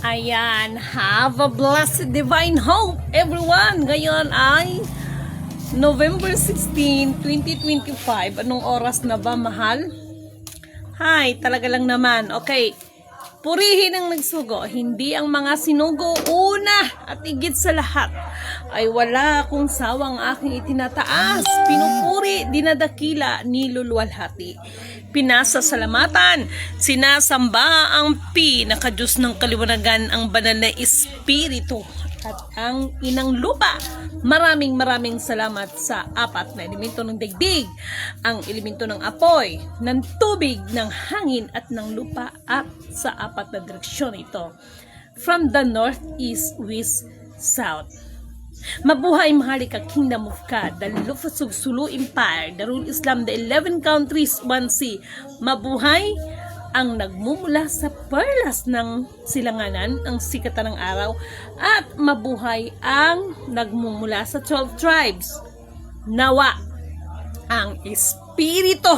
Ayan, have a blessed divine hope everyone. Ngayon ay November 16, 2025. Anong oras na ba, mahal? Hi, talaga lang naman. Okay, purihin ang nagsugo. Hindi ang mga sinugo. Una at higit sa lahat ay wala akong sawang aking itinataas. Pinupuri, dinadakila, niluluwalhati. Pinasasalamatan, sinasamba ang pinakadiyos ng kaliwanagan, ang banal na espiritu at ang inang lupa. Maraming salamat sa apat na elemento ng daigdig, ang elemento ng apoy, ng tubig, ng hangin at ng lupa, at sa apat na direksyon ito, from the north, east, west, south. Mabuhay Maharlika Kingdom of God, the Lufasug Sulu Empire, Darul Islam, the 11 countries, 1 sea. Mabuhay ang nagmumula sa perlas ng silanganan, ang sikatan ng araw, at mabuhay ang nagmumula sa 12 tribes. Nawa ang espiritu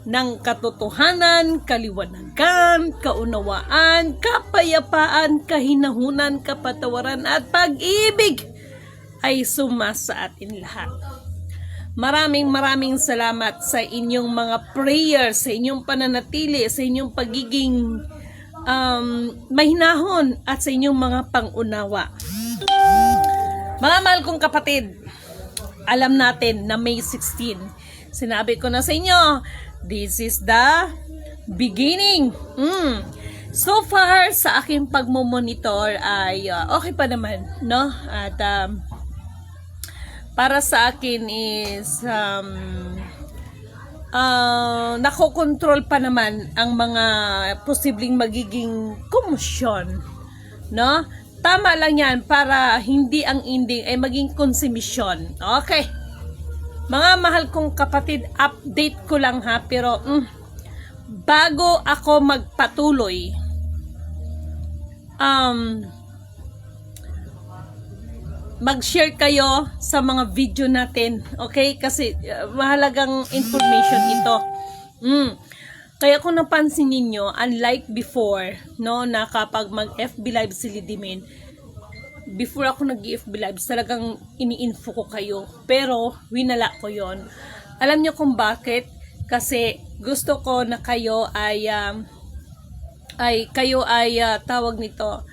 ng katotohanan, kaliwanagan, kaunawaan, kapayapaan, kahinahunan, kapatawaran at pag-ibig ay sumasa sa atin lahat. Maraming salamat sa inyong mga prayers, sa inyong pananatili, sa inyong pagiging mahinahon at sa inyong mga pangunawa. Mga mahal kong kapatid, alam natin na May 16, sinabi ko na sa inyo, this is the beginning. So far sa aking pagmomonitor ay okay pa naman, no? At para sa akin is nakokontrol pa naman ang mga posibleng magiging komosyon, no? Tama lang yan para hindi ang ending ay maging konsumisyon. Okay. Mga mahal kong kapatid, update ko lang ha, pero bago ako magpatuloy, mag-share kayo sa mga video natin, okay? Kasi mahalagang information ito. Kaya kung napansin ninyo, unlike before, no, na kapag mag-FB live si Lidimin, before ako nag-FB live, talagang ini-info ko kayo. Pero winala ko yon. Alam nyo kung bakit? Kasi gusto ko na kayo ay tawag nito,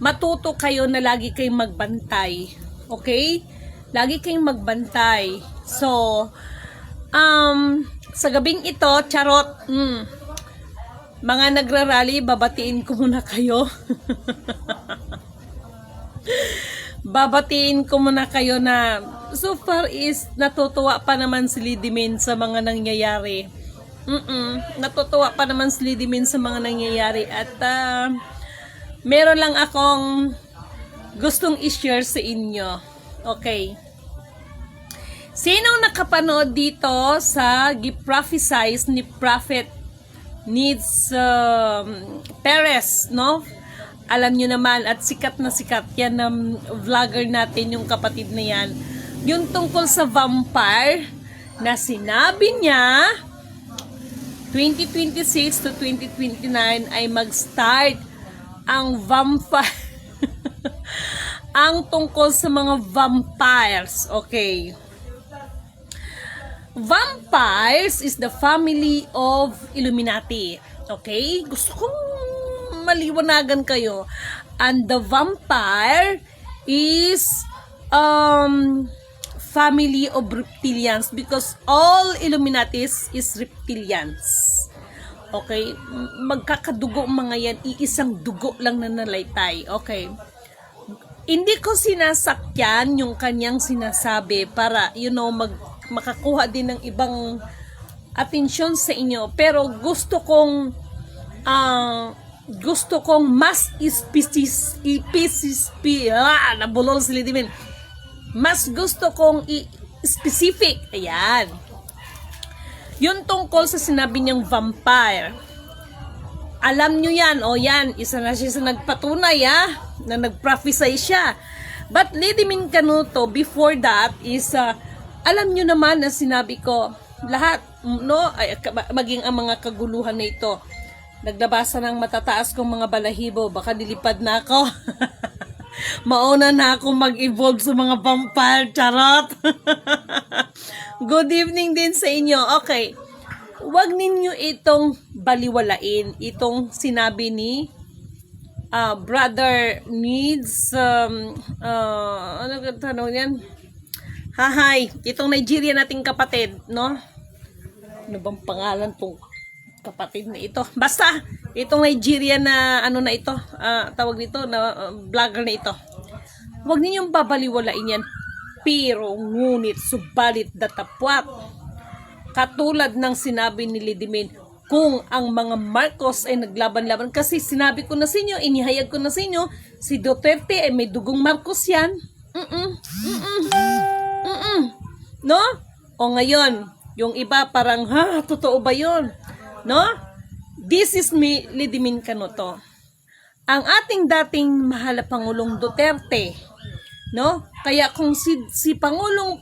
matuto kayo na lagi kayong magbantay. Okay? Lagi kayong magbantay. So, sa gabing ito, charot, mga nagrarally, babatiin ko muna kayo. Babatiin ko muna kayo na so far is natutuwa pa naman si Lidimin sa mga nangyayari. Natutuwa pa naman si Lidimin sa mga nangyayari at meron lang akong gustong i-share sa inyo. Okay. Sinong nakapanood dito sa gi-prophesize ni Prophet Needs Perez, no? Alam nyo naman, at sikat na sikat yan ng vlogger natin, yung kapatid na yan. Yung tungkol sa vampire na sinabi niya 2026 to 2029 ay mag-start ang vampire ang tungkol sa mga vampires. Okay. Vampires is the family of Illuminati. Okay? Gusto kong maliwanagan kayo. And the vampire is family of reptilians because all Illuminatis is reptilians. Okay? Magkakadugo mga yan. Iisang dugo lang na nalaytay. Okay? Hindi ko sinasakyan yung kanyang sinasabi para, makakuha din ng ibang atensyon sa inyo. Pero gusto kong mas nabulol si Lidimin. Mas gusto kong specific. Ayan. Yung tungkol sa sinabi niyang vampire. Alam nyo yan, yan, isa na siya sa nagpatunay, na nag-prophesy siya. But Lidimin Canuto, before that, is, alam nyo naman na sinabi ko, lahat, no, maging ang mga kaguluhan na ito, naglabasa ng matataas kong mga balahibo, baka nilipad na ako. Mauna na ako mag-evolve sa mga vampire, charot. Good evening din sa inyo. Okay, wag ninyo itong baliwalain, itong sinabi ni brother needs, ano ka tanong yan? Hahay, itong Nigeria nating kapatid, no? Ano bang pangalan tong kapatid na ito? Basta, itong Nigeria na ano na ito, tawag nito na vlogger na ito. Huwag ninyong babaliwalain yan. Pero, ngunit, subalit, datapwat. Katulad ng sinabi ni Lidimin, kung ang mga Marcos ay naglaban-laban, kasi sinabi ko na sa inyo, inihayag ko na sa inyo, si Duterte ay may dugong Marcos yan. No? O ngayon, yung iba parang, totoo ba yun? No? This is me, Lidimin Canoto. Ang ating dating mahal na Pangulong Duterte, no? Kaya kung si Pangulong,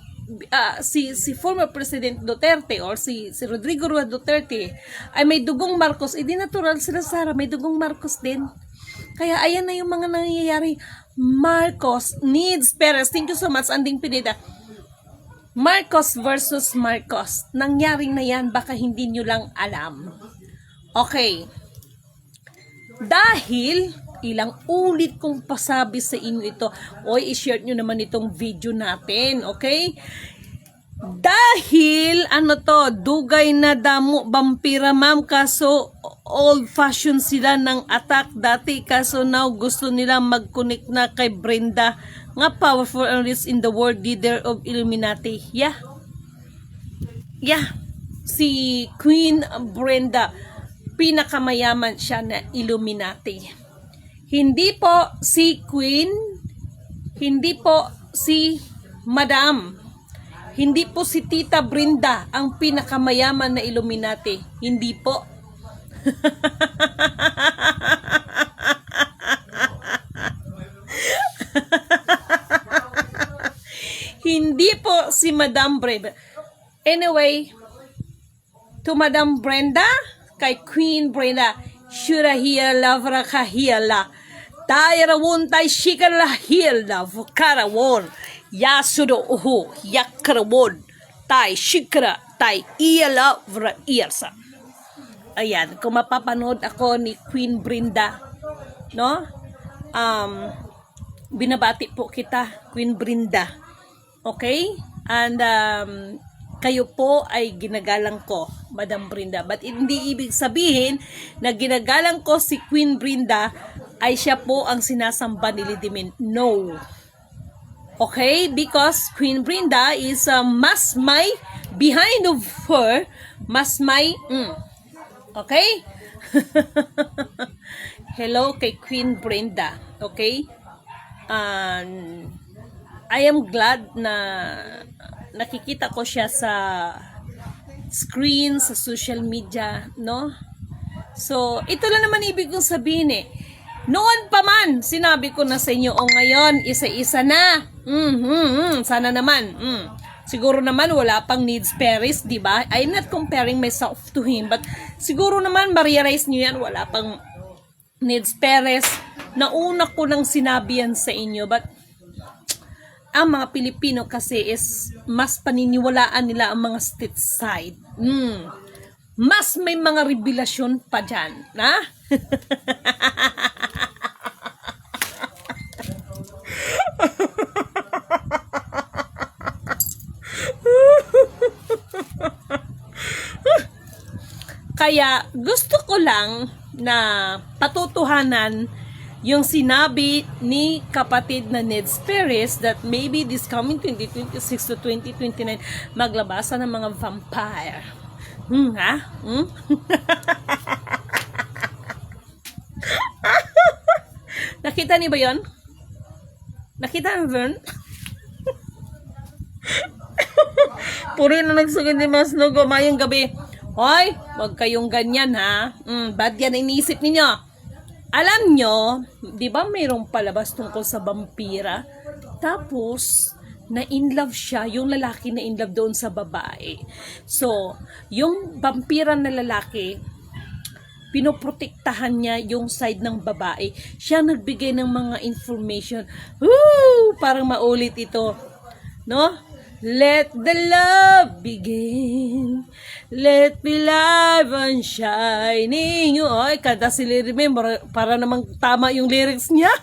si former President Duterte or si Rodrigo Roa Duterte ay may dugong Marcos, edi natural sila Sara, may dugong Marcos din. Kaya ayan na yung mga nangyayari. Marcos needs Perez. Thank you so much, Anding Pineda. Marcos versus Marcos. Nangyari na yan, baka hindi nyo lang alam. Okay. Dahil, ilang ulit kong pasabi sa inyo ito, oy, i-share nyo naman itong video natin, okay? Dahil, dugay na damo, vampira ma'am, kaso old-fashioned sila ng attack dati, kaso now gusto nila mag-connect na kay Brenda, nga powerful and rich in the world, leader of Illuminati. Yeah. Si Queen Brenda, pinakamayaman siya na Illuminati. Hindi po si Queen, hindi po si Madam, hindi po si Tita Brenda ang pinakamayaman na Illuminati. Hindi po. Hindi po si Madam Brenda. Anyway, to Madam Brenda, kay Queen Brenda, shura hiya lavra kahiyala. Tayrawon tay shikala hiyala vukarawon. Yasudo uhu yakrawon. Tay shikra tay iyala vra iyarsa. Ayan, kung mapapanood ako ni Queen Brenda, no? Binabati po kita, Queen Brenda. Okay? And kayo po ay ginagalang ko, Madam Brenda. But hindi ibig sabihin na ginagalang ko si Queen Brenda ay siya po ang sinasamba ni Lidimin. No. Okay? Because Queen Brenda is mas may behind of her, mas may okay? Hello kay Queen Brenda. Okay? I am glad na nakikita ko siya sa screen, sa social media, no? So, ito lang naman ibig kong sabihin eh. Noon pa man, sinabi ko na sa inyo, o ngayon, isa-isa na. Sana naman. Siguro naman wala pang needs Perez, di ba? I'm not comparing myself to him, but siguro naman ma-realize nyo yan, wala pang needs Perez. Nauna ko nang sinabi yan sa inyo, but ang mga Pilipino kasi is mas paniniwalaan nila ang mga state side. Mas may mga revelasyon pa dyan. Na? Kaya gusto ko lang na patutuhanan yung sinabi ni kapatid na Neds Perez that maybe this coming 2026 to 2029 maglabasan ng mga vampire. Nakita niyo ba yun? Nakita niyo ba yun? Puri na nagsugod ni Mas Lugo mayang gabi. Hoy, wag kayong ganyan ha. Bad yan iniisip ninyo. Alam nyo, di ba mayroong palabas tungkol sa vampira? Tapos, na-inlove siya, yung lalaki na-inlove doon sa babae. So, yung vampira na lalaki, pinoprotektahan niya yung side ng babae. Siya nagbigay ng mga information. Woo! Parang maulit ito. No? Let the love begin. Let me live on shining. Ay, kanta si Lily May, para namang tama yung lyrics niya.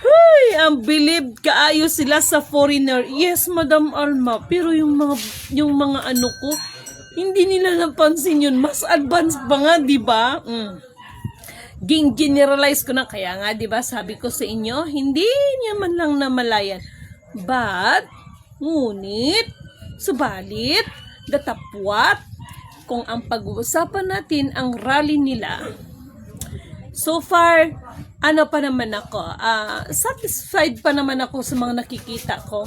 Ay, ang believed kaayo sila sa foreigner. Yes, Madam Alma. Pero yung mga ano ko, hindi nila napansin yun. Mas advanced pa nga, di ba? Generalize ko na, kaya nga 'di ba sabi ko sa inyo, hindi niya man lang namalayan. But ngunit subalit datapwat kung ang pag-uusapan natin ang rally nila. So far, ano pa naman ako, satisfied pa naman ako sa mga nakikita ko.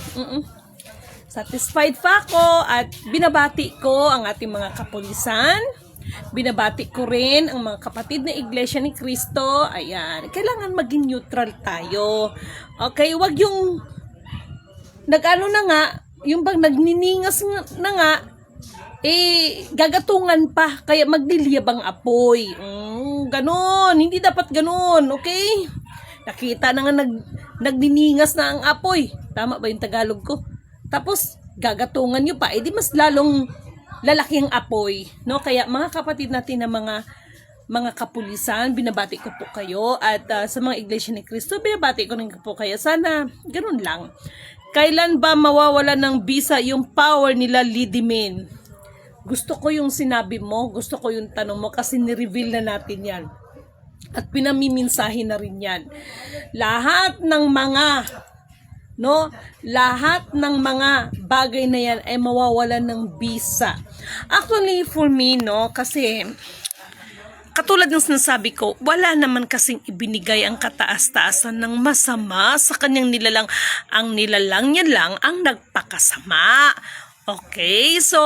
Satisfied pa ako at binabati ko ang ating mga kapulisan. Binabati ko rin ang mga kapatid na Iglesia ni Cristo. Ayan, kailangan maging neutral tayo. Okay, wag yung nag-ano na nga, yung bang nagniningas na nga, gagatungan pa, kaya magliliyabang apoy. Ganon, hindi dapat ganon, okay? Nakita na nga nagniningas na ang apoy. Tama ba yung Tagalog ko? Tapos, gagatungan nyo pa, di mas lalong lalaki ang apoy, no? Kaya mga kapatid natin na mga kapulisan, binabati ko po kayo at sa mga Iglesia ni Cristo, binabati ko rin po kayo. Sana ganun lang. Kailan ba mawawala ng bisa yung power nila, Lidimin? Gusto ko yung sinabi mo, gusto ko yung tanong mo kasi ni-reveal na natin yan. At pinamiminsahin na rin yan. Lahat ng mga bagay na yan ay mawawalan ng bisa. Actually, for me, no, kasi katulad ng sinasabi ko, wala naman kasing ibinigay ang kataas-taasan ng masama sa kanyang nilalang. Ang nilalang niya lang ang nagpakasama. Okay, so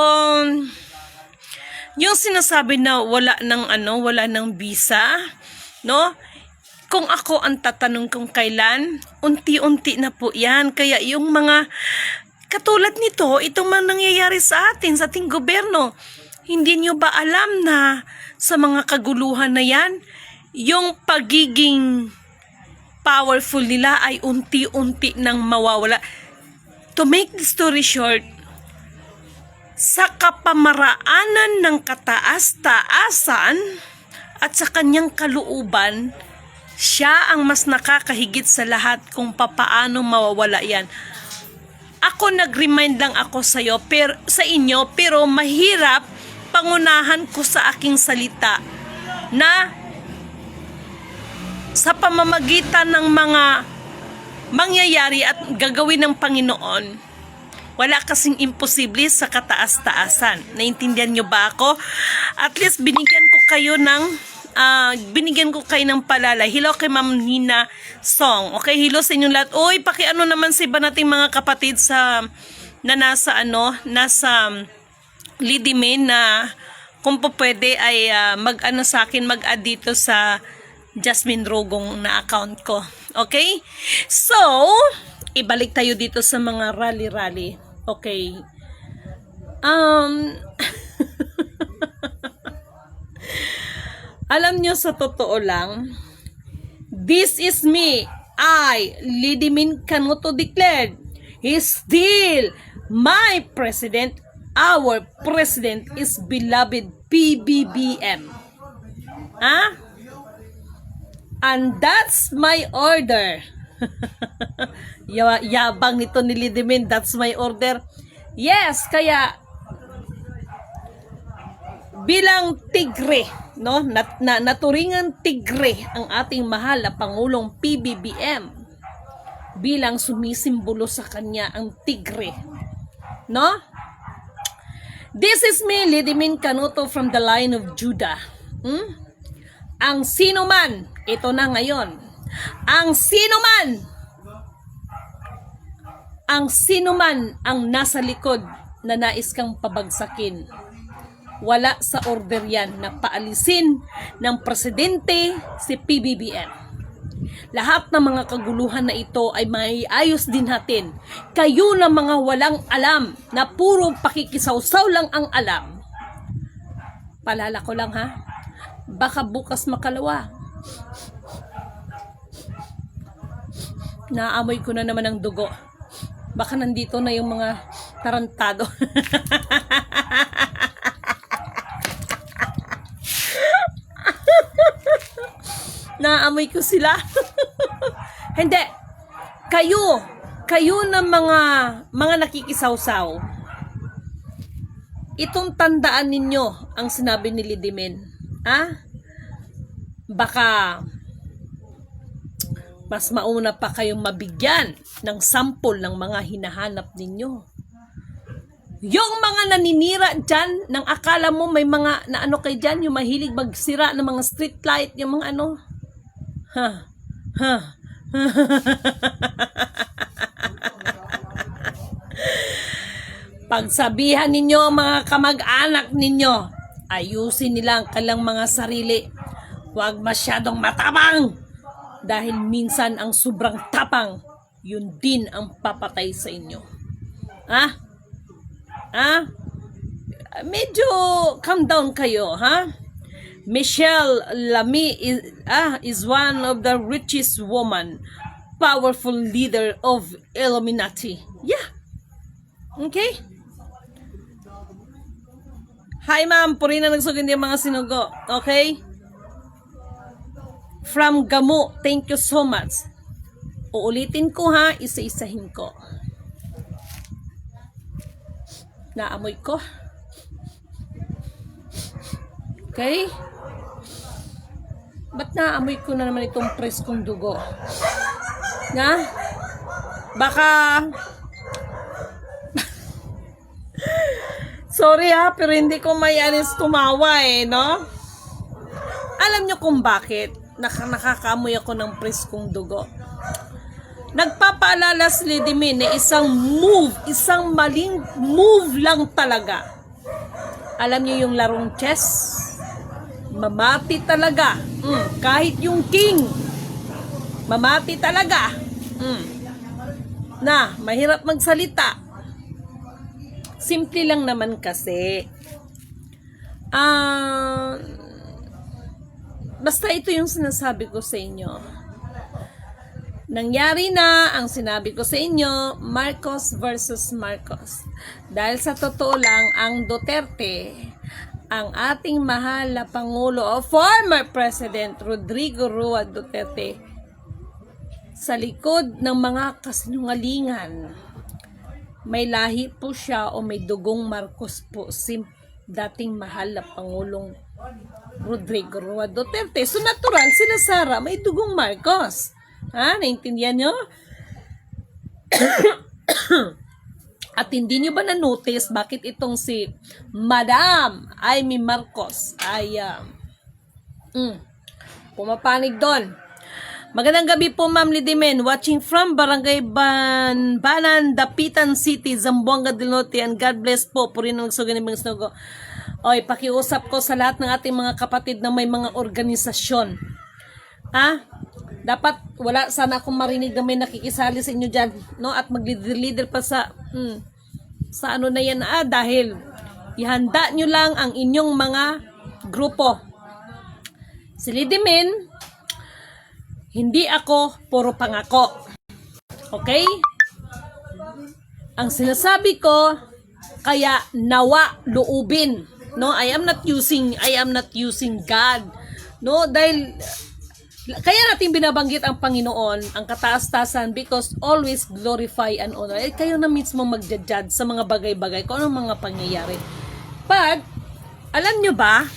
yung sinasabi na wala ng bisa, no? Kung ako ang tatanong kung kailan, unti-unti na po yan. Kaya yung mga katulad nito, itong mga nangyayari sa ating gobyerno, hindi nyo ba alam na sa mga kaguluhan na yan, yung pagiging powerful nila ay unti-unti nang mawawala. To make the story short, sa kapamaraanan ng kataas-taasan at sa kanyang kalooban, siya ang mas nakakahigit sa lahat kung papaano mawawala yan. Ako nag-remind lang ako sa inyo, pero mahirap pangunahan ko sa aking salita na sa pamamagitan ng mga mangyayari at gagawin ng Panginoon, wala kasing imposible sa kataas-taasan. Naintindihan nyo ba ako? At least binigyan ko kayo ng palalay. Hello kay Ma'am Nina Song. Okay, hello sa inyong lahat. Uy, pakiano naman sa iba nating mga kapatid na nasa Lidimin na kung po pwede ay mag-ano sa akin, mag-add dito sa Jasmine Rogong na account ko. Okay? So, ibalik tayo dito sa mga rally-rally. Okay. Alam nyo, sa totoo lang, this is me. I, Lidimin Canuto, declared, he's still my president. Our president is beloved PBBM. And that's my order. Yabang nito ni Lidimin, that's my order. Yes, kaya bilang tigre, no, naturingan tigre ang ating mahal na Pangulong PBBM bilang sumisimbolo sa kanya ang tigre, no? This is me, Lidimin Canuto from the line of Judah. Ang sino man, ito na ngayon, ang sino man ang nasa likod na nais kang pabagsakin, wala sa order yan na paalisin ng presidente si PBBM. Lahat ng mga kaguluhan na ito ay maiayos din natin. Kayo na mga walang alam, na puro pakikisawsaw lang ang alam. Palala ko lang ha, baka bukas makalawa. Naamoy ko na naman ang dugo. Baka nandito na yung mga tarantado. Naamoy ko sila. Hindi. Kayo na mga nakikisawsaw. Itong tandaan ninyo ang sinabi ni Lidimen. Baka mas mauna pa kayong mabigyan ng sample ng mga hinahanap ninyo. Yung mga naninira dyan, nang akala mo may mga, na ano kayo dyan, yung mahilig magsira ng mga street light, yung mga ano. Pagsabihan ninyo mga kamag-anak ninyo, ayusin nila ang kanilang mga sarili. Huwag masyadong matapang. Dahil minsan ang sobrang tapang, yun din ang papatay sa inyo. Medyo calm down kayo, Michelle Lamy is one of the richest woman, powerful leader of Illuminati. Yeah. Okay? Hi ma'am, puri na nagsugin yung mga sinugo. Okay? From Gamo, thank you so much. Uulitin ko ha, isa-isahin ko. Naamoy ko. Okay? Ba't naamoy ko na naman itong preskong dugo? Baka... Sorry pero hindi ko may anis tumawa no? Alam nyo kung bakit nakakaamoy ako ng preskong dugo? Nagpapaalala si Lidimen na isang maling move lang talaga. Alam niyo yung larong chess? Mamati talaga. Kahit yung king, mamati talaga. Mahirap magsalita. Simple lang naman kasi. Basta ito yung sinasabi ko sa inyo. Nangyari na ang sinabi ko sa inyo, Marcos versus Marcos. Dahil sa totoo lang, ang Duterte, ang ating mahal na Pangulo o former President Rodrigo Roa Duterte, sa likod ng mga kasinungalingan, may lahi po siya o may dugong Marcos po, dating mahal na Pangulong Rodrigo Roa Duterte. So natural, sila Sara, may dugong Marcos. Naintindihan nyo? At hindi nyo ba na-notice bakit itong si Madam Amy Marcos ay pumapanig doon? Magandang gabi po Ma'am Lidimen, watching from Barangay Banan, Dapitan City, Zamboanga del Norte, and God bless po. Puri ng sugan ng mga snogo. Oy, pakiusap ko sa lahat ng ating mga kapatid na may mga organisasyon. Dapat wala sana akong marinig na may nakikisali sa inyo dyan, no? At mag-leader pa sa ano na yan, dahil ihanda nyo lang ang inyong mga grupo. Si Lidimen, hindi ako puro pangako. Okay? Ang sinasabi ko, kaya nawa loobin. No, I am not using God. No, dahil kaya natin binabanggit ang Panginoon, ang kataas-tasan, because always glorify and honor. Kayo na mismo magja-judge sa mga bagay-bagay kung anong mga pangyayari. But alam nyo ba,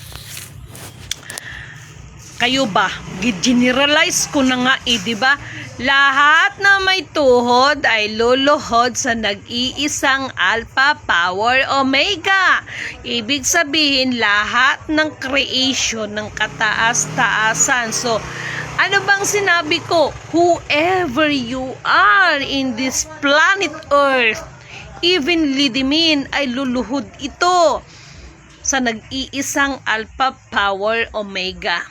kayo ba, gi-generalize ko na nga di ba? Lahat na may tuhod ay luluhod sa nag-iisang Alpha Power Omega. Ibig sabihin, lahat ng creation ng kataas-taasan. So, ano bang sinabi ko? Whoever you are in this planet Earth, even Lidimen ay luluhod ito sa nag-iisang Alpha Power Omega.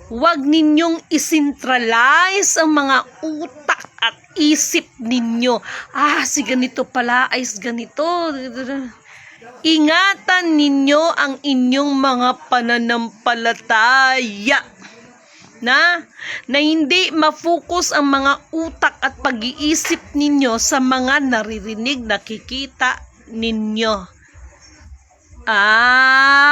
Huwag ninyong isentralize ang mga utak at isip ninyo. Si ganito pala, ay ganito. Ingatan ninyo ang inyong mga pananampalataya na hindi ma-focus ang mga utak at pag-iisip ninyo sa mga naririnig, nakikita ninyo.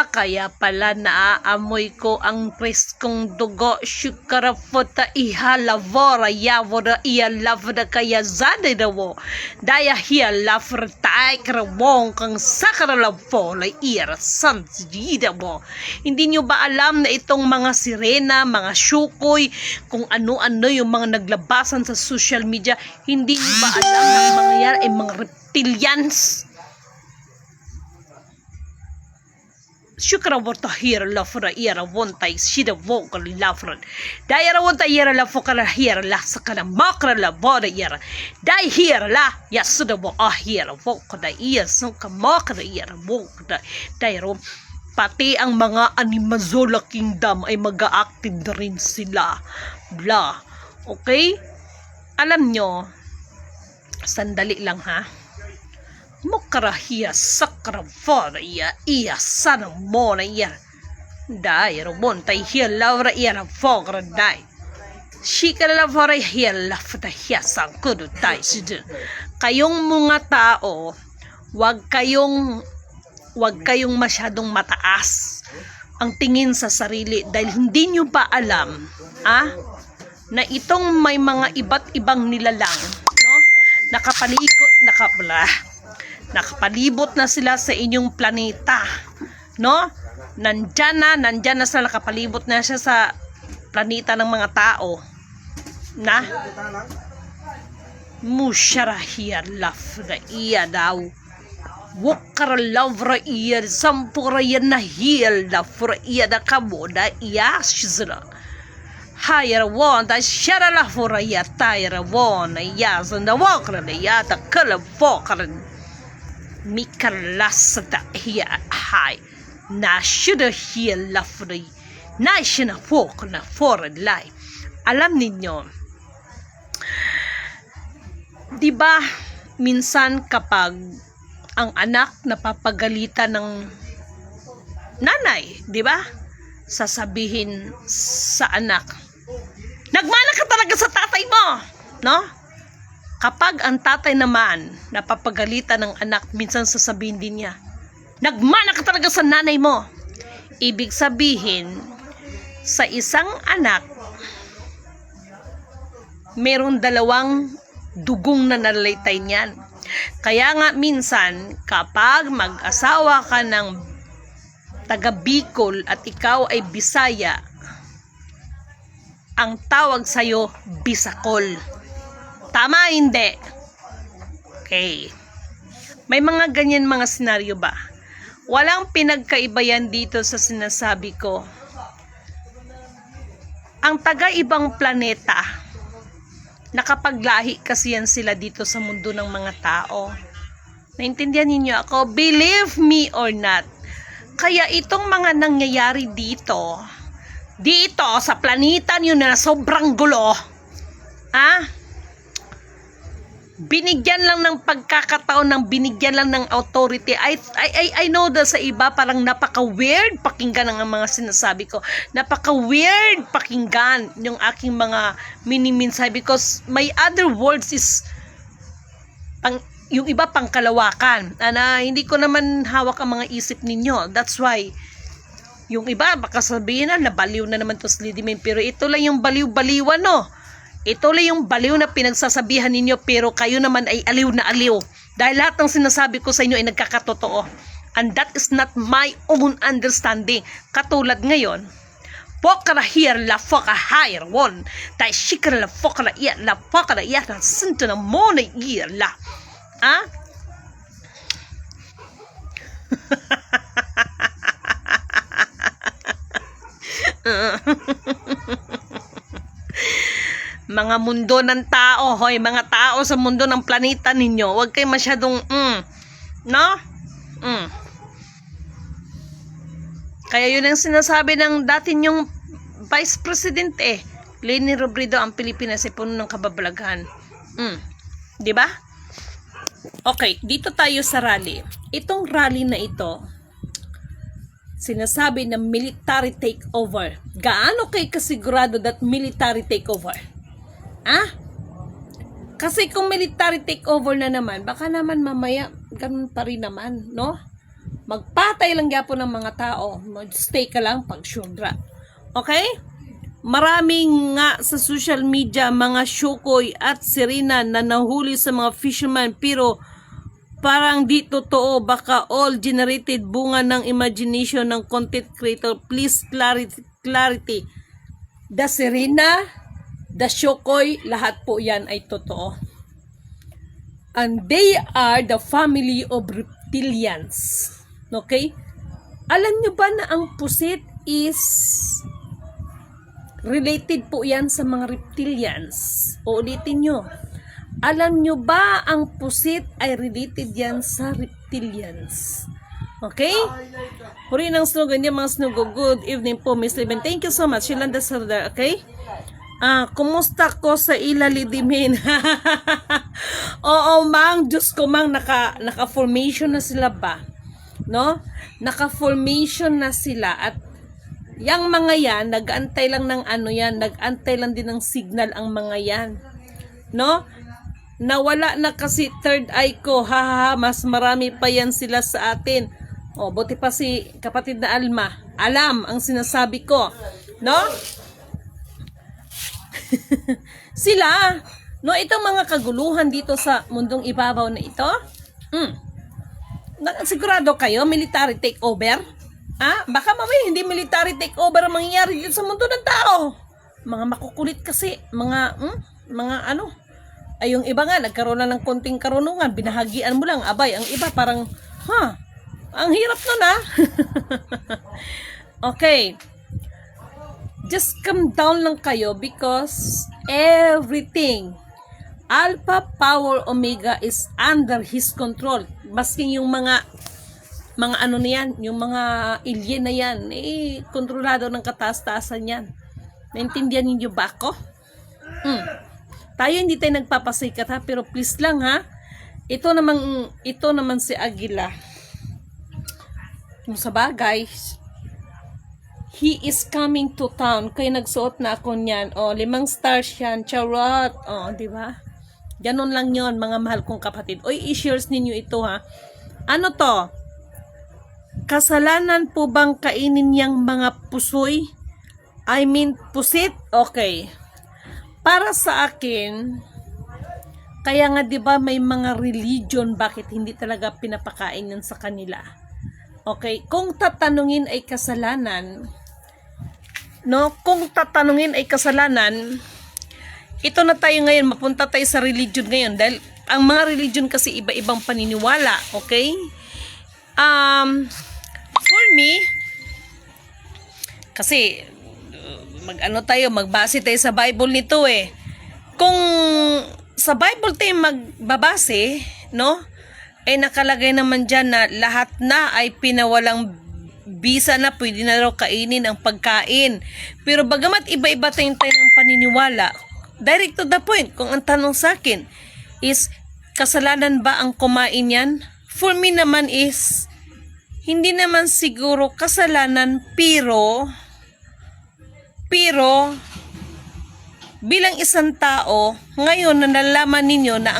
Kaya pala naaamoy ko ang preskong dugo. Syukarafota ihalavora yavora ialavra kaya zade dawo. Daya hiya lavra tay karawong kang sakaralavola ira sansjida mo. Hindi nyo ba alam na itong mga sirena, mga syukoy, kung ano-ano yung mga naglabasan sa social media, hindi nyo ba alam na ang mga yan ay mga reptilians? Syukarawota hira lafra ira wontay shida vokal lafra dayara wonta ira la fokala hira la sakana makra la boda ira dai hira la yasuda bo hira vokada iya sungka makra ira vokada dayaro pati ang mga Animazola Kingdom ay mag-a-active na rin sila. Blah. Okay? Alam nyo, sandali lang ha. Mokarahiya sakravada iya sana mo na iya. Dai robon tay hiya laura iya na fogra dai. Shikara la fora hiya lafta hiya sangkudo dai sidu. Kayong mga tao, wag kayong masyadong mataas ang tingin sa sarili dahil hindi nyo pa alam na itong may mga iba't ibang nilalang, no? Nakapalibot na sila sa inyong planeta, no? Nandyan na sila, nakapalibot na siya sa planeta ng mga tao na musyarahiya lafra iya daw wakar lavra iya sampura iya na hiyal lafra iya da kamoda iya shizra hayar wonda shara lafra iya tayra wona iya zanda wakra iya da kala fokra mikarlas da hiya hay na shida hiya lafri na shina fok na foreign life. Alam ninyo, di ba minsan kapag ang anak napapagalitan ng nanay, di ba? Sasabihin sa anak, nagmana ka talaga sa tatay mo, no? Kapag ang tatay naman napapagalitan ng anak, minsan sasabihin din niya, nagmana ka talaga sa nanay mo. Ibig sabihin, sa isang anak, merong dalawang dugong na nalaytay niyan. Kaya nga minsan, kapag mag-asawa ka ng taga Bicol at ikaw ay Bisaya, ang tawag sa'yo, Bisakol. Tama, hindi? Okay. May mga ganyan mga senaryo ba? Walang pinagkaiba yan dito sa sinasabi ko. Ang taga-ibang planeta, nakapaglahi kasi yan sila dito sa mundo ng mga tao. Naintindihan ninyo ako? Believe me or not. Kaya itong mga nangyayari dito sa planeta nyo na sobrang gulo, binigyan lang ng pagkakataon, binigyan lang ng authority. I know that sa iba parang napaka-weird pakinggan ang mga sinasabi ko. Napaka-weird pakinggan yung aking mga mini-minsay because my other words is yung iba pang kalawakan. Hindi ko naman hawak ang mga isip ninyo. That's why yung iba baka sabihin na baliw na naman to si Lady May, pero ito lang yung baliw-baliwan, no? Ito lang yung baliw na pinagsasabihan ninyo, pero kayo naman ay aliw na aliw. Dahil lahat ng sinasabi ko sa inyo ay nagkakatotoo. And that is not my own understanding. Katulad ngayon, Pokara here la foka higher one. Tai shikra la foka la iya la foka la iya na sinto na mona iya la. Mga mundo ng tao, hoy, mga tao sa mundo ng planeta ninyo, huwag kayo masyadong, no? Kaya yun ang sinasabi ng dati nyong Vice President Leni Robredo ang Pilipinas ay puno ng kababalaghan. Di ba? Okay, dito tayo sa rally. Itong rally na ito, sinasabi na military takeover. Gaano kay kasigurado that military takeover? Kasi kung military takeover na naman, baka naman mamaya ganun pa rin naman, no? Magpatay lang yapon ng mga tao. Stay ka lang pag syudra. Okay? Maraming nga sa social media mga Shukoy at Serena na nahuli sa mga fisherman pero parang di totoo, baka all generated bunga ng imagination ng content creator. Please clarity. The Serena, the Shukoy, lahat po yan ay totoo. And they are the family of reptilians. Okay? Alam nyo ba na ang pusit is related po yan sa mga reptilians? Uulitin nyo. Alam nyo ba ang pusit ay related yan sa reptilians? Okay? Huri ng snugo, hindi mga snugo. Good evening po, Miss Liben. Thank you so much. Yolanda Sardar, okay? Kumusta ko sa ilalidimin? Oo, mang. Diyos ko, mang. Naka-formation na sila ba? No? Naka-formation na sila. At yang mga yan, nag-antay lang ng ano yan. Nag-antay lang din ng signal ang mga yan. No? Nawala na kasi third eye ko. Mas marami pa yan sila sa atin. Buti pa si kapatid na Alma. Alam ang sinasabi ko. No? Sila, no, itong mga kaguluhan dito sa mundong ibabaw na ito, sigurado kayo, military takeover? Baka mamaya hindi military takeover ang mangyayari dito sa mundo ng tao. Mga makukulit kasi, mga ano, ay yung iba nga, nagkaroon na ng konting karunungan, binahagian mo lang, abay, ang iba parang, ang hirap nun Okay. Just calm down lang kayo because everything, Alpha, Power, Omega is under His control. Masking yung mga ano na yan, yung mga alien na yan, kontrolado ng kataas-taasan yan. Naintindihan niyo ba ako? Tayo hindi tayo nagpapasikat pero please lang ito naman si Aguila. Kung sa bagay, he is coming to town. Kaya nagsuot na ako niyan. 5 stars yan. Charot. Di ba? Ganon lang yon mga mahal kong kapatid. I-shares ninyo ito Ano to? Kasalanan po bang kainin yang mga pusoy? I mean, pusit? Okay. Para sa akin, kaya nga 'di ba may mga religion bakit hindi talaga pinapakain yan sa kanila? Okay, kung tatanungin ay kasalanan, ito na tayo ngayon, mapunta tayo sa religion ngayon dahil ang mga religion kasi iba-ibang paniniwala, okay? For me, kasi magbase tayo sa Bible nito Kung sa Bible tayo magbabase, no? Nakalagay naman dyan na lahat na ay pinawalang bisa na pwede na raw kainin ang pagkain. Pero bagamat iba-iba tayong ng paniniwala, direct to the point, kung ang tanong sa akin is, kasalanan ba ang kumain yan? For me naman is, hindi naman siguro kasalanan, pero bilang isang tao, ngayon na nalaman ninyo na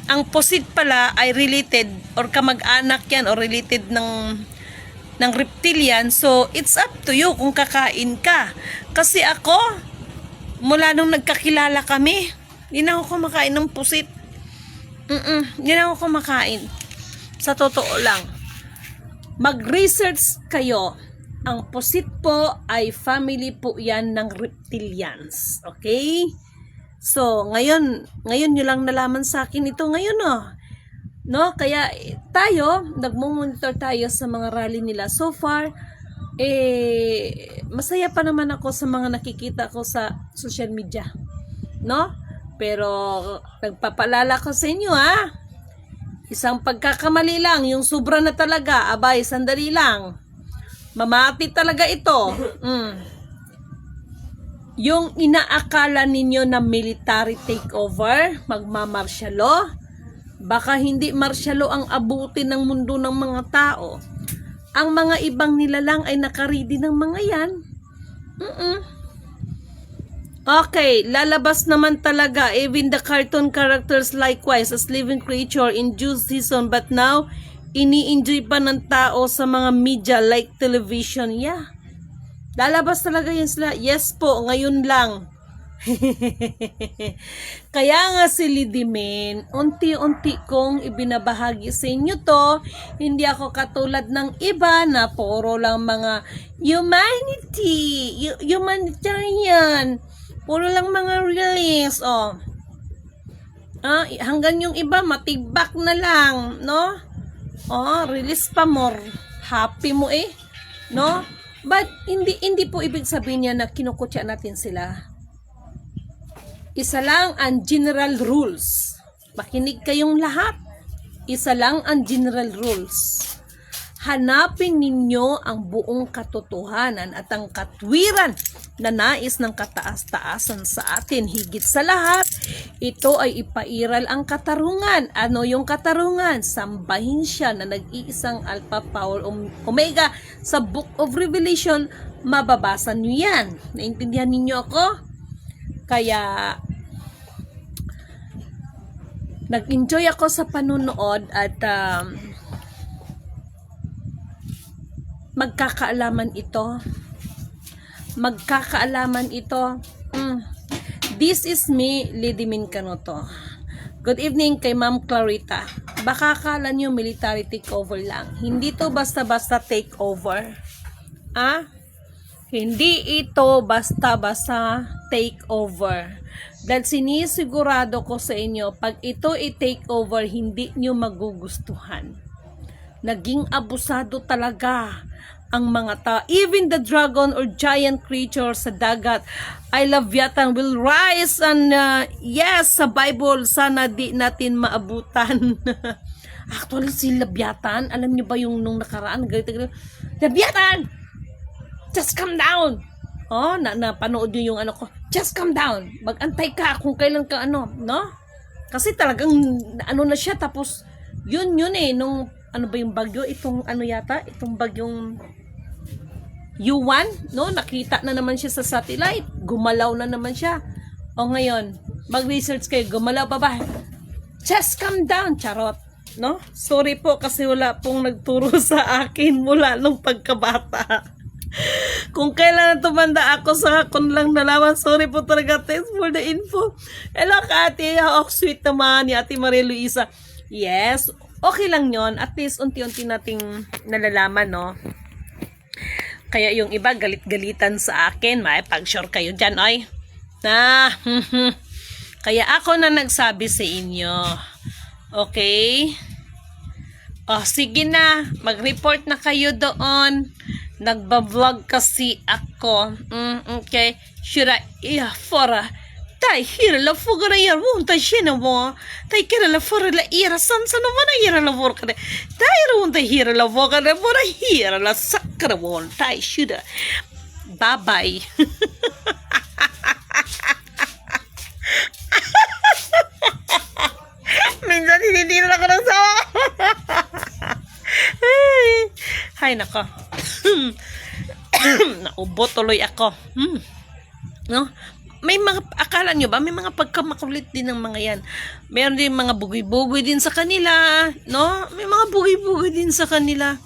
ang pusit pala ay related or kamag-anak yan or related ng reptilian, so it's up to you kung kakain ka. Kasi ako, mula nung nagkakilala kami, hindi na ako kumakain ng pusit. Hindi na ako kumakain. Sa totoo lang. Mag-research kayo. Ang pusit po ay family po yan ng reptilians. Okay? So, ngayon nyo lang nalaman sa akin ito ngayon, no? Kaya tayo, nagmo-monitor tayo sa mga rally nila. So far, masaya pa naman ako sa mga nakikita ko sa social media. No? Pero, nagpapalala ko sa inyo, isang pagkakamali lang, yung sobra na talaga, abay, sandali lang. Mamati talaga ito. Yung inaakala ninyo na military takeover, magmamarsyalo, baka hindi marsyalo ang abutin ng mundo ng mga tao. Ang mga ibang nilalang ay nakaredy ng mga yan. Okay, lalabas naman talaga. Even the cartoon characters likewise as living creature in due season, but now ini-enjoy pa ng tao sa mga media like television. Yeah. Lalabas talaga yan sila. Yes po, ngayon lang. Kaya nga si Lidimin, unti-unti kong ibinabahagi sa inyo to. Hindi ako katulad ng iba na puro lang mga humanitarian. Puro lang mga realist. Hanggang yung iba matibak na lang, no? Release pa more. Happy mo no? But hindi po ibig sabihin niya na kinukutya natin sila. Isa lang ang general rules. Makinig kayong lahat. Isa lang ang general rules. Hanapin ninyo ang buong katotohanan at ang katwiran na nais ng kataas-taasan sa atin. Higit sa lahat, ito ay ipairal ang katarungan. Ano yung katarungan? Sambahin siya na nag-iisang Alpha, Power, Omega. Sa Book of Revelation, mababasa nyo yan. Naintindihan ninyo ako? Kaya, nag-enjoy ako sa panunood at magkakaalaman ito. This is me, Lidimin Canoto. Good evening kay Ma'am Clarita. Baka akala nyo military takeover lang. Hindi to basta-basta takeover. Hindi ito basta-basta takeover. Dahil sinisigurado ko sa inyo, pag ito i-takeover, hindi nyo magugustuhan. Naging abusado talaga ang mga tao. Even the dragon or giant creature sa dagat ay Leviathan will rise and yes, sa Bible sana di natin maabutan. Actually si Leviathan, alam niyo ba yung nung nakaraan galit, Leviathan, just come down. Napanood niyo yung ko, just come down, magantay ka kung kailan ka no? Kasi talagang na siya, tapos yun nung ano ba yung bagyo, itong itong bagyong Yuan, no? Nakita na naman siya sa satellite, gumalaw na naman siya. Ngayon, mag-research kayo, gumalaw pa ba? Just come down, charot, no? Sorry po kasi wala pong nagturo sa akin mula nung pagkabata. Kung kailan na tumanda ako sa kon lang nalaman, sorry po talaga, thanks for the info. Hello, Ate, sweet naman ni Ate Maria Luisa. Yes, okay lang yon, at least unti-unti nating nalalaman, no? Kaya yung iba galit-galitan sa akin, may pag-sure kayo dyan, oy. Kaya ako na nagsabi sa inyo. Okay? Sige na, mag-report na kayo doon. Nagba-vlog kasi ako. Okay? Should I, tai hira la fuga ya wonta shina mo tai kira la fora la ira san no mana hira la vorka de tai wonta hira la voga de bora hira la sakra won tai shuda bye bye. Minsan hindi na ako ng sawa. Hay nako. Naubo tuloy ako. No? May mga, akala nyo ba, may mga pagkamakulit din ng mga yan. Meron din mga bugoy-bugoy din sa kanila, no? May mga bugoy-bugoy din sa kanila.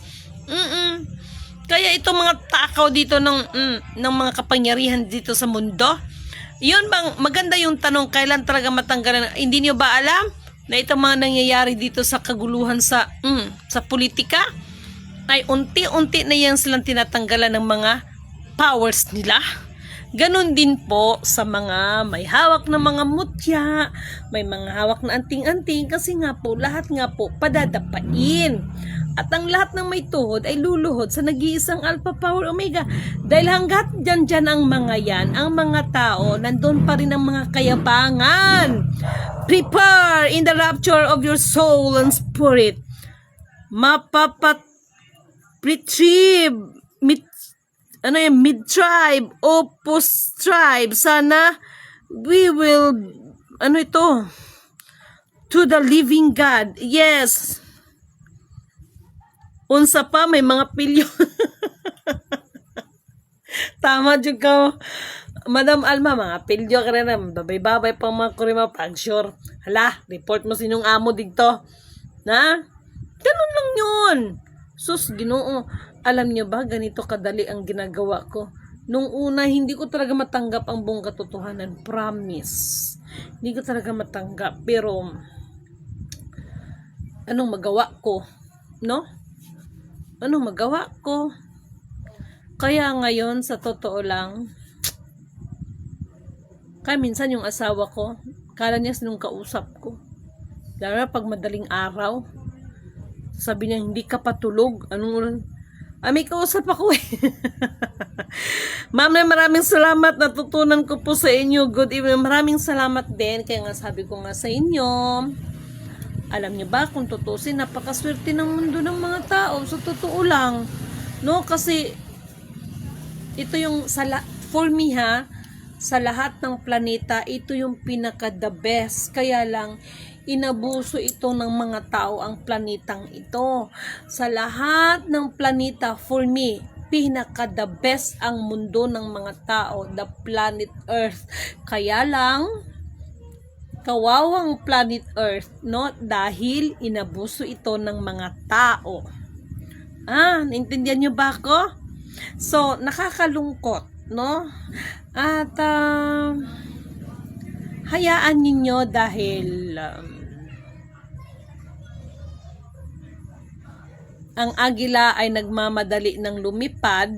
Kaya itong mga takaw dito ng mga kapangyarihan dito sa mundo, yun bang, maganda yung tanong, kailan talaga matanggalan? Hindi nyo ba alam na itong mga nangyayari dito sa kaguluhan sa politika, ay unti-unti na yan silang tinatanggalan ng mga powers nila? Ganon din po sa mga may hawak na mga mutya, may mga hawak na anting-anting, kasi nga po, lahat nga po padadapain. At ang lahat ng may tuhod ay luluhod sa nag-iisang Alpha, Power, Omega. Dahil hanggat dyan ang mga yan, ang mga tao, nandun pa rin ang mga kayabangan. Prepare in the rapture of your soul and spirit. Retrieve ano yung mid-tribe, opus tribe. Sana we will, ano ito, to the living God. Yes. Unsa pa, may mga pilyo. Tama juga Madam Alma, mga pilyo ka rin. Babay-babay pang mga kurima pag sure. Hala, report mo sinong amo dito. Na? Ganun lang yun. Sus, Ginoo. Alam nyo ba, ganito kadali ang ginagawa ko. Nung una, hindi ko talaga matanggap ang buong katotohanan. Promise. Hindi ko talaga matanggap. Pero, anong magawa ko? No? Anong magawa ko? Kaya ngayon, sa totoo lang, kaya minsan yung asawa ko, kala niya sinong kausap ko. Lalo na pag madaling araw, sabi niya, hindi ka patulog. Anong may kausap ako eh. Ma'am, maraming salamat. Natutunan ko po sa inyo. Good evening. Maraming salamat din. Kaya nga sabi ko nga sa inyo, alam niyo ba, kung tutusin, napakaswerte ng mundo ng mga tao. So, totoo lang. No, kasi, ito yung, for me ha, sa lahat ng planeta, ito yung pinaka the best. Kaya lang, inabuso ito ng mga tao ang planetang ito. Sa lahat ng planeta, for me, pinaka the best ang mundo ng mga tao, the planet Earth. Kaya lang, kawawang planet Earth, no? Dahil inabuso ito ng mga tao. Naintindihan nyo ba ako? So, nakakalungkot, no? At, hayaan ninyo dahil ang agila ay nagmamadali ng lumipad.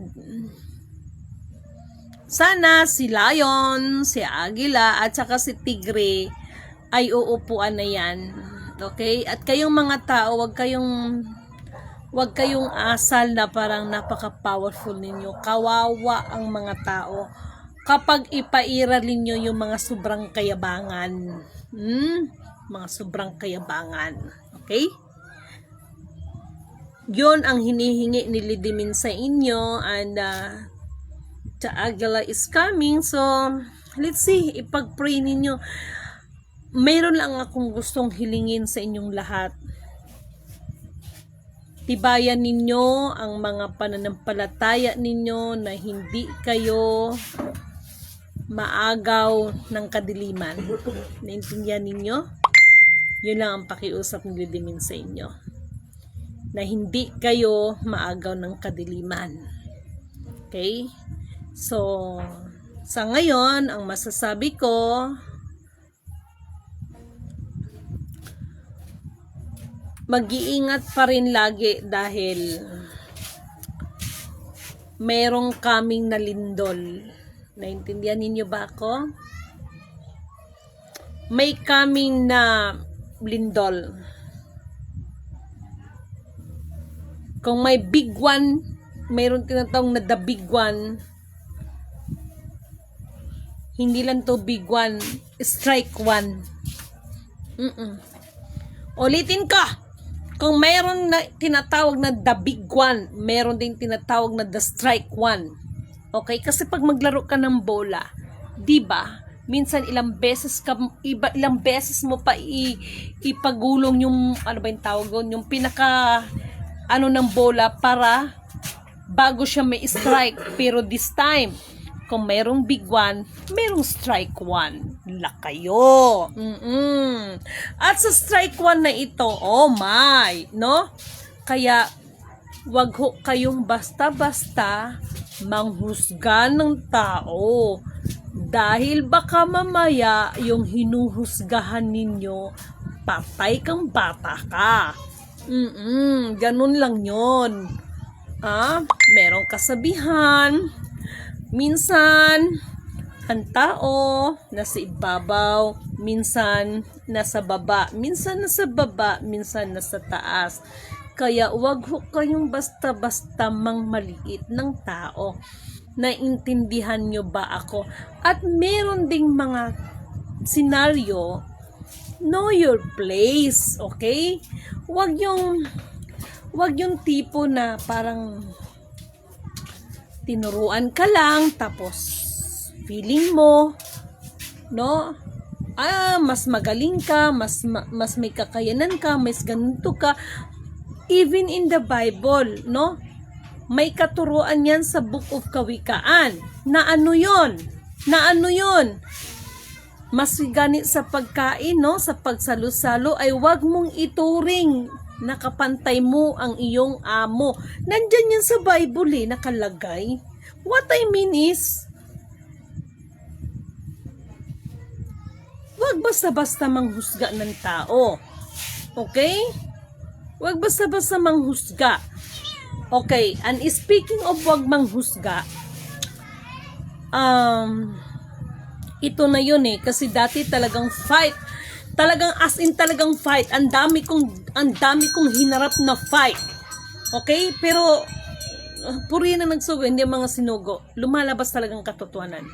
Sana si lion, si agila, at saka si tigre ay uupuan na yan. Okay? At kayong mga tao, wag kayong asal na parang napaka-powerful ninyo. Kawawa ang mga tao kapag ipaira ninyo yung mga sobrang kayabangan. Mga sobrang kayabangan. Okay? Yun ang hinihingi ni Lidimin sa inyo, and the Agila is coming. So, let's see, ipag-pray ninyo. Mayroon lang akong gustong hilingin sa inyong lahat. Tibayan ninyo ang mga pananampalataya ninyo na hindi kayo maagaw ng kadiliman. Naintindihan ninyo? Yun lang ang pakiusap ni Lidimin sa inyo. Na hindi kayo maagaw ng kadiliman. Okay? So, sa ngayon, ang masasabi ko, mag-iingat pa rin lagi dahil merong kaming na lindol. Naintindihan ninyo ba ako? May kaming na lindol. Kung may big one, mayroon tinatawag na the big one. Hindi lang to big one, strike one. Ulitin ko. Kung mayroon na tinatawag na the big one, mayroon din tinatawag na the strike one. Okay? Kasi pag maglaro ka ng bola, 'di ba? Minsan ilang beses mo pa ipagulong yung ano ba yung tawag doon, yung pinaka ng bola para bago siya may strike. Pero this time, kung mayroong big one, mayroong strike one. Lakayo. At sa strike one na ito, oh my, no? Kaya, wag ho kayong basta-basta manghusga ng tao. Dahil baka mamaya, yung hinuhusgahan ninyo, patay kang bata ka. Ganun lang yon. Merong kasabihan. Minsan, ang tao nasa ibabaw, minsan nasa baba, minsan nasa baba, minsan nasa taas. Kaya wag ho kayong basta-basta maliit ng tao. Naintindihan nyo ba ako? At meron ding mga senaryo, know your place, okay? Wag yung tipo na parang tinuruan ka lang, tapos feeling mo, no? Mas magaling ka, mas may kakayanan ka, mas ganito ka. Even in the Bible, no? May katuruan yan sa Book of Kawikaan. Na ano yun? Mas gani sa pagkain, no? Sa pagsalo-salo ay wag mong ituring nakapantay mo ang iyong amo. Nandyan yan sa Bible nakalagay. What I mean is, wag basta-basta manghusga ng tao. Okay? Wag basta-basta manghusga. Okay, and speaking of wag manghusga, ito na yun kasi dati talagang fight. Talagang as in talagang fight. Ang dami kong hinarap na fight. Okay? Pero puri na nagsugo, hindi mga sinugo. Lumalabas talagang katotohanan.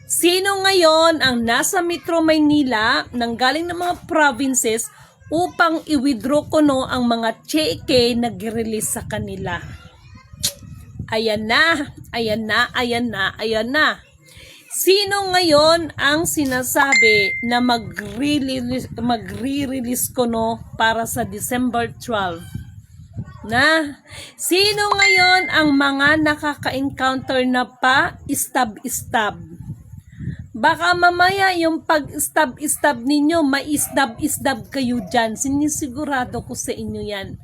Sino ngayon ang nasa Metro Maynila nang galing ng mga provinces upang i-withdraw ko ang mga cheque na gi-release sa kanila? Ayan na. Sino ngayon ang sinasabi na magre-release ko para sa December 12? Na? Sino ngayon ang mga nakaka-encounter na pa-stab-stab? Baka mamaya yung pag-stab-stab ninyo, ma-stab-stab kayo dyan. Sinisigurado ko sa inyo yan.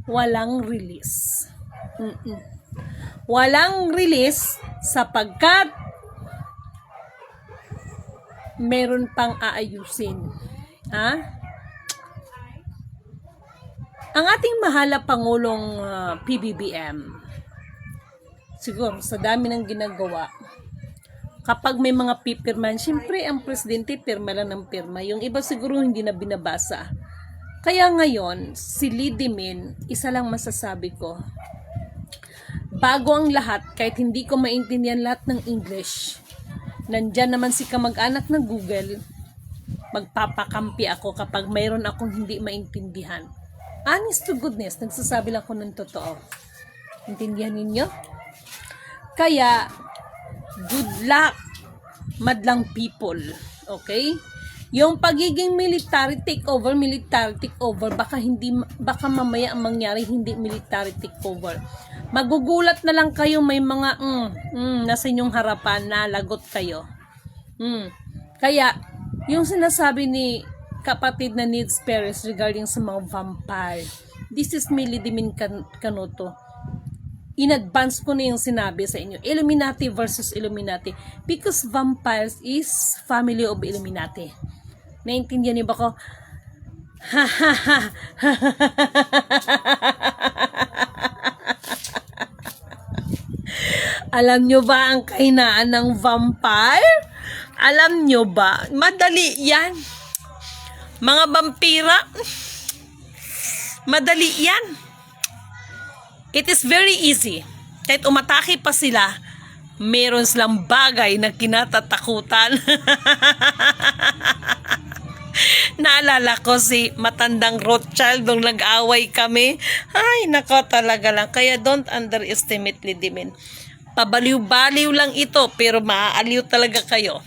Walang release. Walang release sapagkat meron pang aayusin. Ang ating mahal Pangulong PBBM, siguro sa dami ng ginagawa, kapag may mga pipirman, siyempre ang presidente pirma lang ng pirma. Yung iba siguro hindi na binabasa. Kaya ngayon, si Lidimin, isa lang masasabi ko, bago ang lahat, kahit hindi ko maintindihan lahat ng English, nandyan naman si kamag-anak ng Google, magpapakampi ako kapag mayroon akong hindi maintindihan. Honest to goodness, nagsasabi lang ako ng totoo. Intindihan ninyo? Kaya, good luck, madlang people. Okay? Yung pagiging military takeover, baka mamaya ang mangyari hindi military takeover. Magugulat na lang kayo, may mga nasa inyong harapan na lagot kayo. Kaya, yung sinasabi ni kapatid na Nids Perez regarding sa mga vampire, this is Lidimin Canuto. In advance ko na yung sinabi sa inyo, Illuminati versus Illuminati, because vampires is family of Illuminati. Naintindihan niyo ba ko? Alam nyo ba ang kahinaan ng vampire? Alam nyo ba? Madali yan. Mga vampira, madali yan. It is very easy. Kahit umatake pa sila, meron silang bagay na kinatatakutan. Naalala ko si matandang Rothschild nung nag-away kami. Ay, nako talaga lang. Kaya don't underestimate Lidimin. Pabaliw-baliw lang ito, pero maaaliw talaga kayo.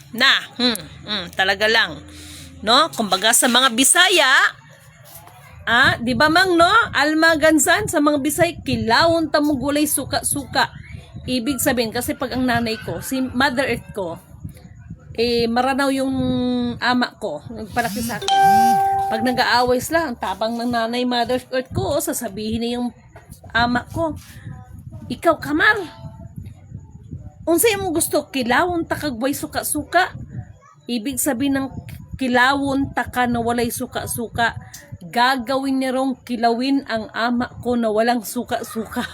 Talaga lang. No? Kumbaga sa mga Bisaya, di ba mang no? Alma Gansan sa mga Bisaya, kilawon tamugulay suka-suka. Ibig sabihin, kasi pag ang nanay ko, si Mother Earth ko, maranaw yung ama ko, nagpalaki sa akin. Pag nag-aaway sila, ang tapang ng nanay Mother Earth ko, sasabihin na yung ama ko, ikaw Kamar, unsay mo gusto, kilawon takagway suka-suka? Ibig sabihin ng kilawon taka na walay suka-suka, gagawin niya rong kilawin ang ama ko na walang suka-suka.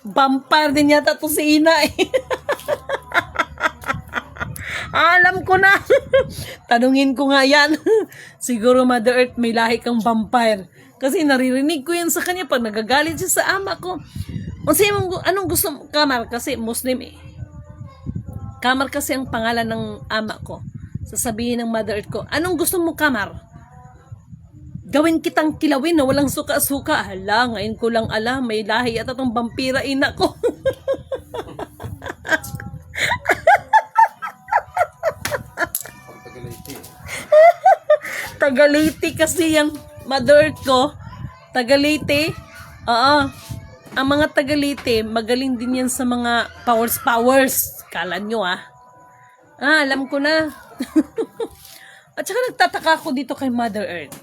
Vampire din yata to si Ina Alam ko na. Tanungin ko nga yan. Siguro Mother Earth may lahi kang vampire. Kasi naririnig ko yan sa kanya pag nagagalit siya sa ama ko. Anong gusto mo, Kamar? Kasi Muslim Kamar kasi ang pangalan ng ama ko. Sasabihin ng Mother Earth ko, anong gusto mo, Kamar? Gawin kitang kilawin na walang suka-suka. Hala, ngayon ko lang alam, may lahi at itong vampira ina ko. Tagaliti kasi yung mother ko. Tagaliti. Oo. Ang mga Tagaliti, magaling din yan sa mga powers. Kala nyo alam ko na. At saka nagtataka ako dito kay Mother Earth.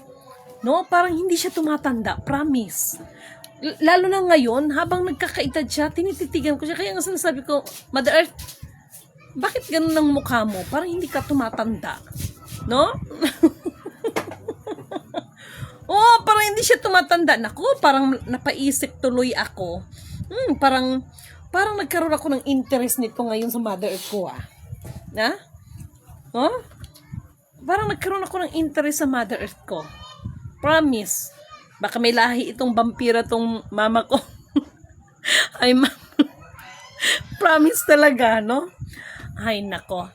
No, parang hindi siya tumatanda. Promise. Lalo na ngayon, habang nagkakaedad siya, tinititigan ko siya. Kaya nga sinasabi ko, Mother Earth, bakit ganun ang mukha mo? Parang hindi ka tumatanda. No? Oh, parang hindi siya tumatanda. Naku, parang napaisip tuloy ako. Parang nagkaroon ako ng interest nito ngayon sa Mother Earth ko Na? Oh? Parang nagkaroon ako ng interest sa Mother Earth ko. Promise. Baka may lahi itong vampira tong mama ko. Ay, promise talaga, no? Ay, nako.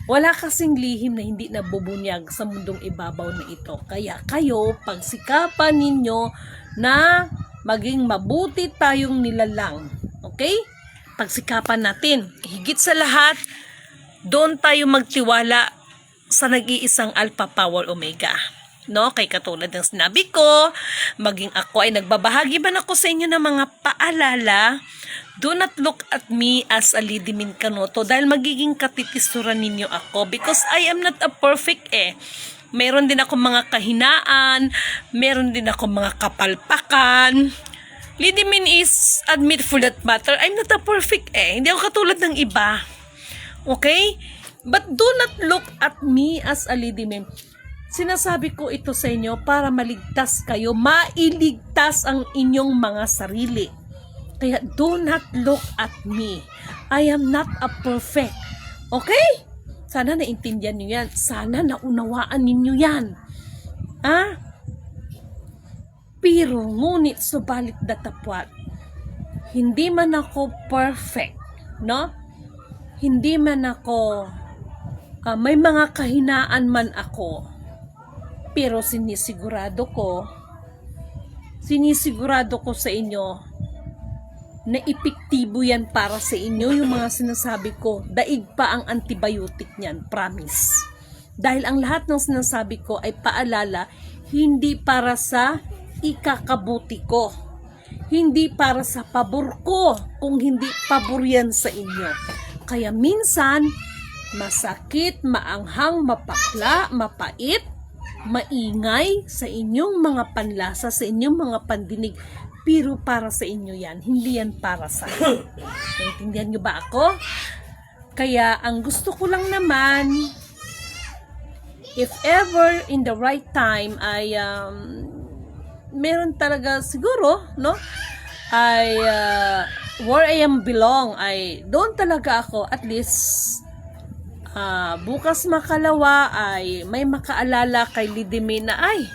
Wala kasing lihim na hindi nabubunyag sa mundong ibabaw na ito. Kaya kayo, pagsikapan ninyo na maging mabuti tayong nilalang. Okay? Pagsikapan natin. Higit sa lahat, doon tayo magtiwala sa nag-iisang Alpha Power Omega. No? Kay katulad ng sinabi ko, maging ako ay nagbabahagi man ako sa inyo ng mga paalala. Do not look at me as a Lidimin Canoto dahil magiging katitisuran ninyo ako because I am not a perfect Meron din ako mga kahinaan, meron din ako mga kapalpakan. Lidimin is, admit for that matter, I'm not a perfect Hindi ako katulad ng iba. Okay? But do not look at me as a Lidimin. Sinasabi ko ito sa inyo para maligtas kayo, mailigtas ang inyong mga sarili. Kaya do not look at me. I am not a perfect. Okay? Sana naintindihan nyo yan. Sana naunawaan ninyo yan. Pero ngunit subalit datapwat, hindi man ako perfect. No? Hindi man ako, may mga kahinaan man ako. Pero sinisigurado ko sa inyo na epektibo yan para sa inyo yung mga sinasabi ko. Daig pa ang antibiotic niyan, promise. Dahil ang lahat ng sinasabi ko ay paalala, hindi para sa ikakabuti ko. Hindi para sa pabor ko, kung hindi pabor yan sa inyo. Kaya minsan, masakit, maanghang, mapakla, mapait, maingay sa inyong mga panlasa, sa inyong mga pandinig. Pero para sa inyo yan, hindi yan para sa akin. Naintindihan nyo ba ako? Kaya ang gusto ko lang naman, if ever in the right time ay meron talaga siguro, no? Ay where I am belong ay doon talaga ako at least bukas makalawa ay may makaalala kay Lidimin na ay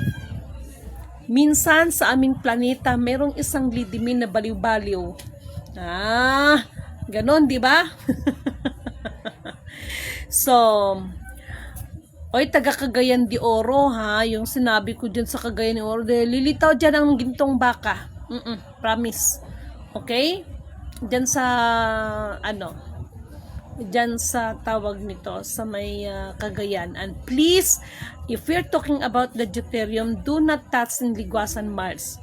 minsan sa aming planeta, merong isang Lidimin na baliw-baliw. Ganon, di ba? So, taga Cagayan de Oro, yung sinabi ko dyan sa Cagayan de Oro, lilitaw dyan ang gintong baka. Promise. Okay? Dyan sa, dyan sa tawag nito, sa may Cagayan. And please, if we're talking about the deuterium, do not touch in Ligwasan Mars.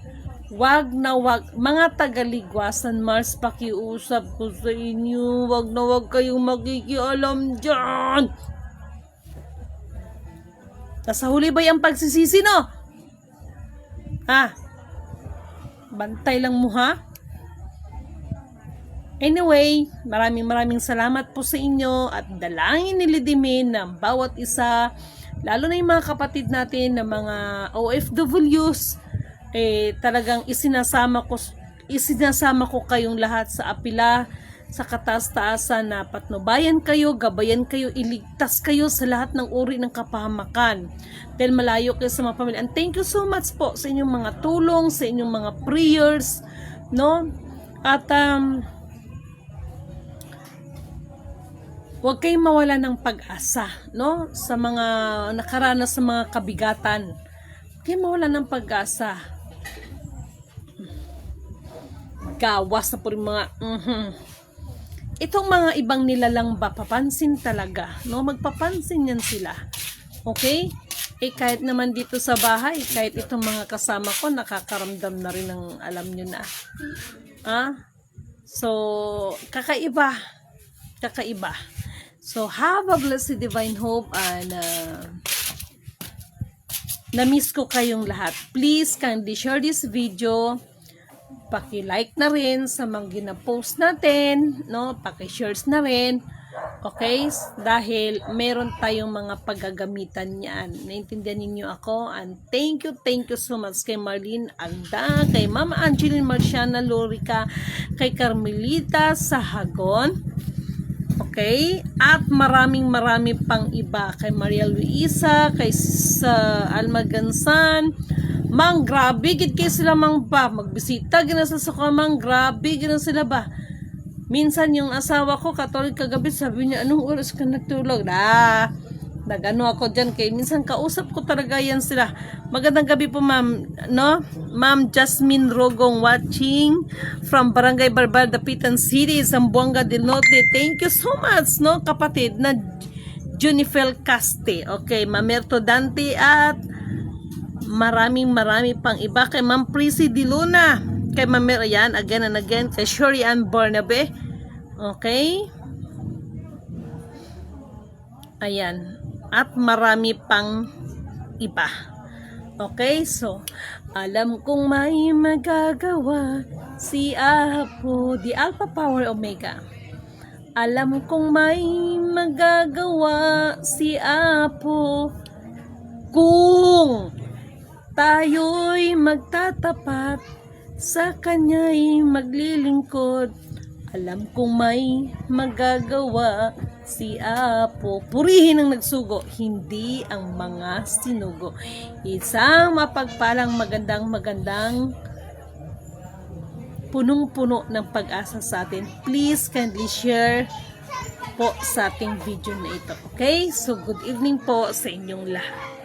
Wag na wag, mga taga-Ligwasan Mars, pakiusap ko sa inyo, wag na wag kayong makikialam dyan. Nasa huli ba yung pagsisisi, no? Bantay lang mo, Anyway, maraming salamat po sa inyo at dalangin ni Lidimin ng bawat isa, lalo na yung mga kapatid natin na mga OFWs, talagang isinasama ko kayong lahat sa apila, sa kataas-taasan na patnubayan kayo, gabayan kayo, iligtas kayo sa lahat ng uri ng kapahamakan. Dahil malayo kayo sa mga pamilya. And thank you so much po sa inyong mga tulong, sa inyong mga prayers, no? At huwag kayong mawala ng pag-asa, no? Sa mga nakaranas sa mga kabigatan. Kaya mawala ng pag-asa. Gawas na po rin mga itong mga ibang nilalang ba, papansin talaga, no? Magpapansin yan sila. Okay? Kahit naman dito sa bahay, kahit itong mga kasama ko, nakakaramdam na rin ng alam nyo na. So, kakaiba. Kakaiba. So, have a blessed divine hope and na-miss ko kayong lahat. Please, kindly share this video. Paki-like na rin sa mga gina-post natin, no? Paki-shares na rin. Okay? Dahil meron tayong mga paggagamitan niyan. Naintindihan ninyo ako? And thank you so much kay Marlene Agda, kay Mama Angeline Marciana Lorica, kay Carmelita Sahagon. Okay? At maraming pang iba. Kay Maria Luisa, kay Alma Gansan. Mang, grabe, gid kayo sila mang ba? Magbisita, ginasa sa kamang, grabe, ginasa sila ba? Minsan yung asawa ko, katolik kagabi, sabi niya, anong oras ka nagtulog? Nagano ako dyan, kay minsan kausap ko talaga yan sila. Magandang gabi po, ma'am, no? Ma'am Jasmine Rogong watching from Barangay Barbada, Dapitan City, Zamboanga del Norte. Thank you so much, no, kapatid na Junifel Caste. Okay, Mamerto Dante at marami pang iba. Kay Ma'am Prissy Di Luna, kay Ma'am Merian, again and again, kay Shuri Ann Barnabe. Okay, ayan, at marami pang iba. Okay, so alam kong may magagawa si Apo, the Alpha Power Omega. Alam kong may magagawa si Apo kung tayo'y magtatapat, sa Kanya'y maglilingkod. Alam kong may magagawa si Apo. Purihin ang nagsugo, hindi ang mga sinugo. Isang mapagpalang magandang punong-puno ng pag-asa sa atin. Please kindly share po sa ating video na ito. Okay? So good evening po sa inyong lahat.